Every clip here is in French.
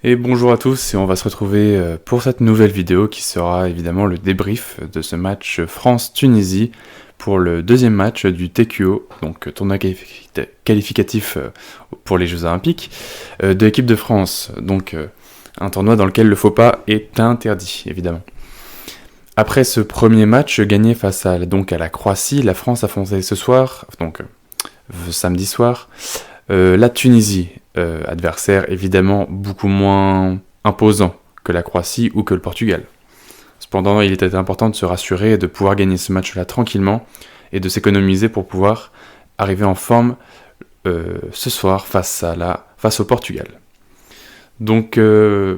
Et bonjour à tous, et on va se retrouver pour cette nouvelle vidéo qui sera évidemment le débrief de ce match France-Tunisie pour le deuxième match du TQO, donc tournoi qualificatif pour les Jeux Olympiques de l'équipe de France. Donc un tournoi dans lequel le faux pas est interdit, évidemment. Après ce premier match gagné face à la Croatie, la France affrontait ce soir, samedi soir, la Tunisie, adversaire évidemment beaucoup moins imposant que la Croatie ou que le Portugal. Cependant, il était important de se rassurer et de pouvoir gagner ce match-là tranquillement et de s'économiser pour pouvoir arriver en forme ce soir face au Portugal. Donc, je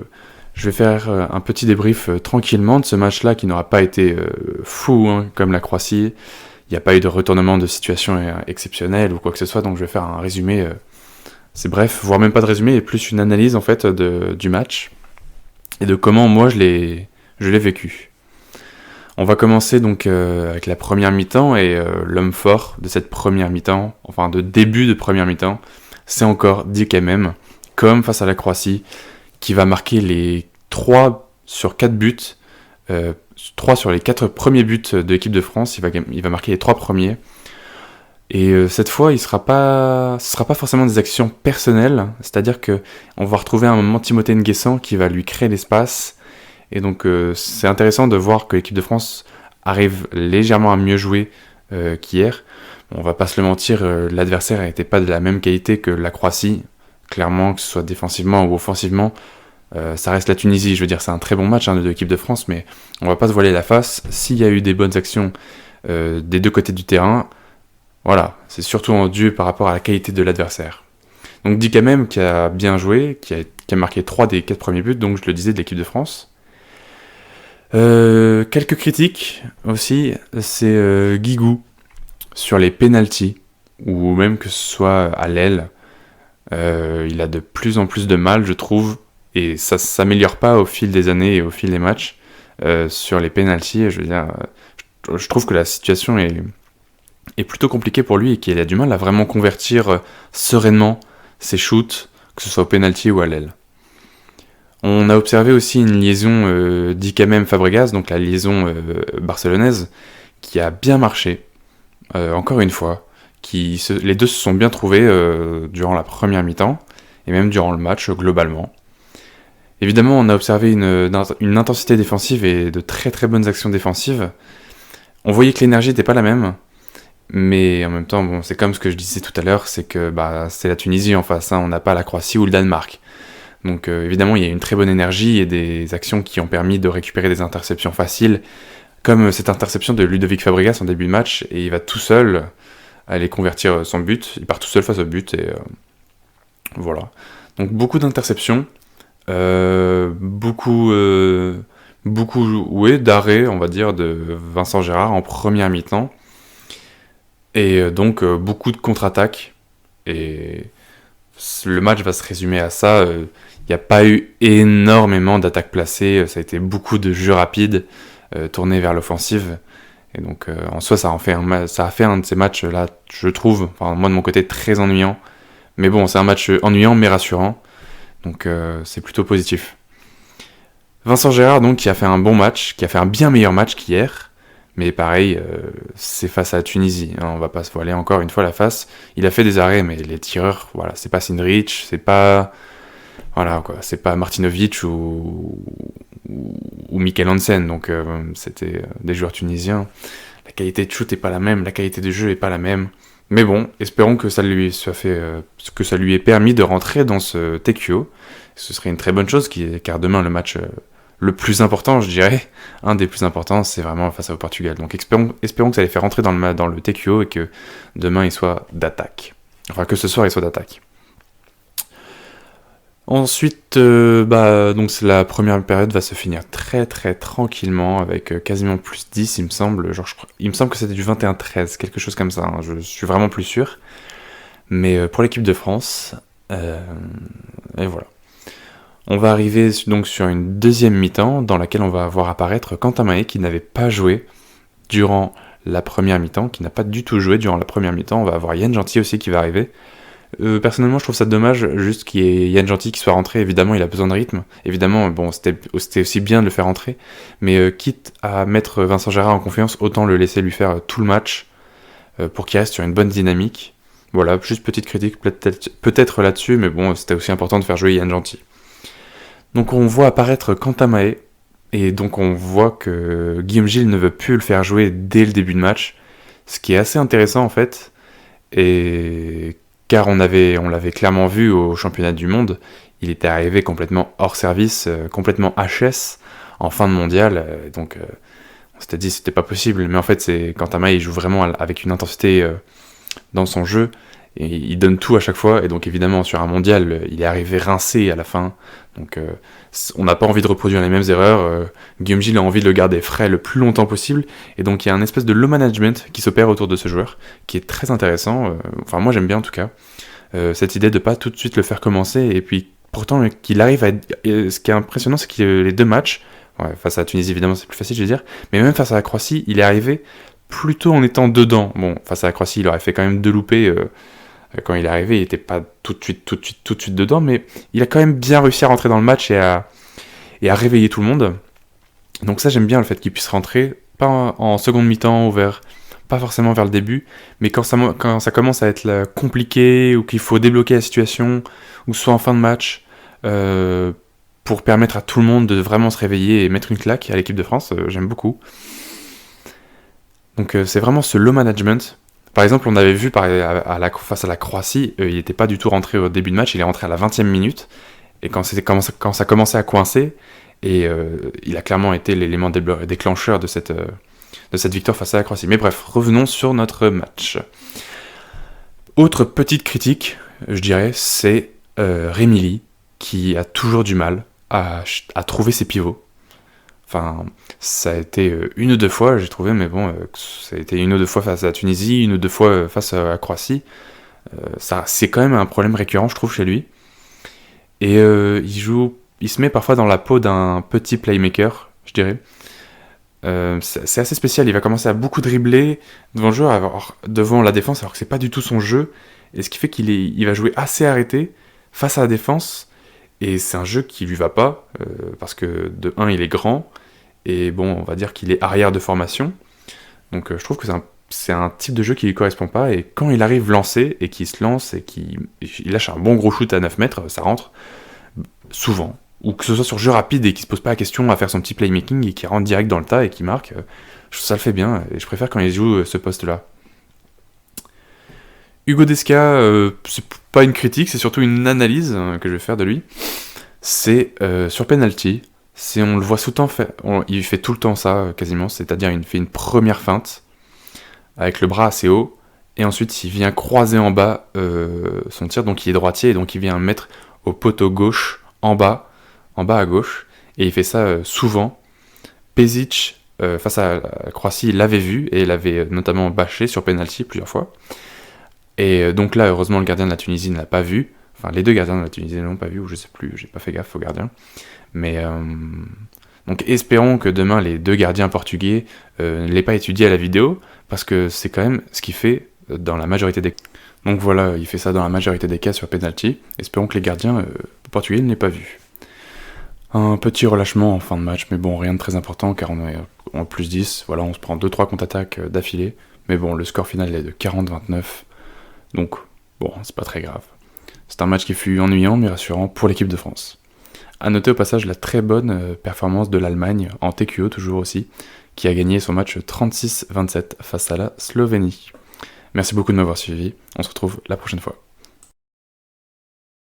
vais faire un petit débrief tranquillement de ce match-là qui n'aura pas été fou comme la Croatie. Il n'y a pas eu de retournement de situation exceptionnel ou quoi que ce soit, donc je vais faire un résumé. C'est bref, voire même pas de résumé, et plus une analyse en fait du match et de comment moi je l'ai vécu. On va commencer donc avec la première mi-temps et l'homme fort de cette première mi-temps, enfin de début de première mi-temps, c'est encore Dikemem, comme face à la Croatie, qui va marquer les 3 sur 4 buts, 3 sur les 4 premiers buts de l'équipe de France, il va marquer les 3 premiers. Et cette fois, ce sera pas forcément des actions personnelles, c'est-à-dire que on va retrouver un moment Timothée Nguessan qui va lui créer l'espace. Et donc c'est intéressant de voir que l'équipe de France arrive légèrement à mieux jouer qu'hier. On va pas se le mentir, l'adversaire n'était pas de la même qualité que la Croatie, clairement, que ce soit défensivement ou offensivement. Ça reste la Tunisie, je veux dire, c'est un très bon match de l'équipe de France, mais on va pas se voiler la face. S'il y a eu des bonnes actions des deux côtés du terrain, voilà, c'est surtout dû par rapport à la qualité de l'adversaire. Donc Dikemem qui a bien joué, qui a marqué 3 des 4 premiers buts, donc je le disais, de l'équipe de France. Quelques critiques aussi, c'est Guigou sur les pénaltys, ou même que ce soit à l'aile. Il a de plus en plus de mal, je trouve, et ça s'améliore pas au fil des années et au fil des matchs sur les pénaltys. Je veux dire, je trouve que la situation est plutôt compliqué pour lui et qu'il a du mal à vraiment convertir sereinement ses shoots, que ce soit au penalty ou à l'aile. On a observé aussi une liaison Dikemem-Fabregas, donc la liaison barcelonaise, qui a bien marché, encore une fois. Les deux se sont bien trouvés durant la première mi-temps, et même durant le match globalement. Évidemment, on a observé une intensité défensive et de très très bonnes actions défensives. On voyait que l'énergie n'était pas la même, mais en même temps, bon, c'est comme ce que je disais tout à l'heure, c'est que c'est la Tunisie en face, on n'a pas la Croatie ou le Danemark. Donc évidemment, il y a une très bonne énergie et des actions qui ont permis de récupérer des interceptions faciles, comme cette interception de Ludovic Fabregas en début de match, et il va tout seul aller convertir son but, il part tout seul face au but, et voilà. Donc beaucoup d'interceptions, beaucoup d'arrêts, on va dire, de Vincent Gérard en première mi-temps. Et donc beaucoup de contre-attaques, et le match va se résumer à ça. Il n'y a pas eu énormément d'attaques placées, ça a été beaucoup de jeux rapides tournés vers l'offensive, et donc en soi ça a fait un de ces matchs là, je trouve, enfin moi de mon côté, très ennuyant, mais bon, c'est un match ennuyant mais rassurant, donc c'est plutôt positif. Vincent Gérard donc qui a fait un bon match, qui a fait un bien meilleur match qu'hier. Mais pareil, c'est face à la Tunisie, on va pas se voiler encore une fois la face. Il a fait des arrêts, mais les tireurs, voilà, c'est pas Sindrich, c'est pas Martinovic ou Mikkel Hansen, donc c'était des joueurs tunisiens. La qualité de shoot est pas la même, la qualité de jeu est pas la même. Mais bon, espérons que ça lui ait permis de rentrer dans ce TQO. Ce serait une très bonne chose, car demain le match le plus important, je dirais, un des plus importants, c'est vraiment face au Portugal. Donc espérons que ça les fait rentrer dans le TQO et que demain il soit d'attaque. Enfin, que ce soir il soit d'attaque. Ensuite, donc la première période va se finir très très tranquillement avec quasiment plus 10, il me semble. Il me semble que c'était du 21-13, quelque chose comme ça, je suis vraiment plus sûr. Mais pour l'équipe de France, et voilà. On va arriver donc sur une deuxième mi-temps dans laquelle on va voir apparaître Quentin Mahé qui n'avait pas joué durant la première mi-temps, qui n'a pas du tout joué durant la première mi-temps. On va avoir Yann Gentil aussi qui va arriver. Personnellement, je trouve ça dommage, juste qu'il y ait Yann Gentil qui soit rentré. Évidemment, il a besoin de rythme. Évidemment, bon, c'était aussi bien de le faire rentrer. Mais quitte à mettre Vincent Gérard en confiance, autant le laisser lui faire tout le match pour qu'il reste sur une bonne dynamique. Voilà, juste petite critique peut-être là-dessus, mais bon, c'était aussi important de faire jouer Yann Gentil. Donc on voit apparaître Quentin Mahé, et donc on voit que Guillaume Gilles ne veut plus le faire jouer dès le début de match, ce qui est assez intéressant en fait, et car on l'avait clairement vu au championnat du monde, il était arrivé complètement hors service, complètement HS en fin de mondial, donc on s'était dit c'était pas possible, mais en fait c'est Quentin Mahé, il joue vraiment avec une intensité dans son jeu, et il donne tout à chaque fois, et donc évidemment sur un mondial, il est arrivé rincé à la fin, donc on n'a pas envie de reproduire les mêmes erreurs, Guillaume Gilles a envie de le garder frais le plus longtemps possible, et donc il y a un espèce de low management qui s'opère autour de ce joueur, qui est très intéressant, enfin moi j'aime bien en tout cas, cette idée de pas tout de suite le faire commencer, et puis pourtant qu'il arrive à être... ce qui est impressionnant, c'est que les deux matchs, face à la Tunisie évidemment c'est plus facile je vais dire, mais même face à la Croatie, il est arrivé plutôt en étant dedans. Bon, face à la Croatie, il aurait fait quand même 2 loupés quand il est arrivé, il était pas tout de suite dedans, mais il a quand même bien réussi à rentrer dans le match et à réveiller tout le monde. Donc ça, j'aime bien le fait qu'il puisse rentrer, pas en seconde mi-temps ou pas forcément vers le début, mais quand ça commence à être compliqué ou qu'il faut débloquer la situation, ou soit en fin de match, pour permettre à tout le monde de vraiment se réveiller et mettre une claque à l'équipe de France, j'aime beaucoup. Donc c'est vraiment ce low management. Par exemple, on avait vu face à la Croatie, il n'était pas du tout rentré au début de match, il est rentré à la 20e minute, et quand ça commençait à coincer, et il a clairement été l'élément déclencheur de cette victoire face à la Croatie. Mais bref, revenons sur notre match. Autre petite critique, je dirais, c'est Rémi Lee, qui a toujours du mal à trouver ses pivots. Enfin, ça a été une ou deux fois, j'ai trouvé, mais bon, ça a été une ou deux fois face à la Tunisie, une ou deux fois face à la Croatie. C'est quand même un problème récurrent, je trouve, chez lui. Et il se met parfois dans la peau d'un petit playmaker, je dirais. C'est assez spécial, il va commencer à beaucoup dribbler devant la défense, alors que c'est pas du tout son jeu. Et ce qui fait il va jouer assez arrêté face à la défense. Et c'est un jeu qui lui va pas, parce que de 1, il est grand, et bon, on va dire qu'il est arrière de formation. Donc je trouve que c'est un type de jeu qui lui correspond pas, et quand il arrive lancé, et qu'il se lance, et qu'il lâche un bon gros shoot à 9 mètres, ça rentre souvent. Ou que ce soit sur jeu rapide, et qu'il se pose pas la question à faire son petit playmaking, et qu'il rentre direct dans le tas, et qu'il marque, je trouve ça le fait bien, et je préfère quand il joue ce poste-là. Hugo Desca, c'est pas une critique, c'est surtout une analyse que je vais faire de lui. C'est sur penalty, on le voit tout le temps il fait tout le temps ça quasiment, c'est-à-dire il fait une première feinte avec le bras assez haut, et ensuite il vient croiser en bas son tir, donc il est droitier, et donc il vient mettre au poteau gauche en bas à gauche, et il fait ça souvent. Pezic, face à la Croatie, il l'avait vu, et il avait notamment bâché sur penalty plusieurs fois. Et donc là, heureusement, le gardien de la Tunisie ne l'a pas vu. Enfin, les deux gardiens de la Tunisie ne l'ont pas vu, ou je sais plus, j'ai pas fait gaffe aux gardiens. Mais donc espérons que demain, les deux gardiens portugais ne l'aient pas étudié à la vidéo, parce que c'est quand même ce qu'il fait dans la majorité des cas. Donc voilà, il fait ça dans la majorité des cas sur penalty. Espérons que les gardiens portugais ne l'aient pas vu. Un petit relâchement en fin de match, mais bon, rien de très important, car on est en plus 10. Voilà, on se prend 2-3 contre-attaques d'affilée. Mais bon, le score final est de 40-29. Donc, bon, c'est pas très grave. C'est un match qui fut ennuyant mais rassurant pour l'équipe de France. A noter au passage la très bonne performance de l'Allemagne, en TQO toujours aussi, qui a gagné son match 36-27 face à la Slovénie. Merci beaucoup de m'avoir suivi, on se retrouve la prochaine fois.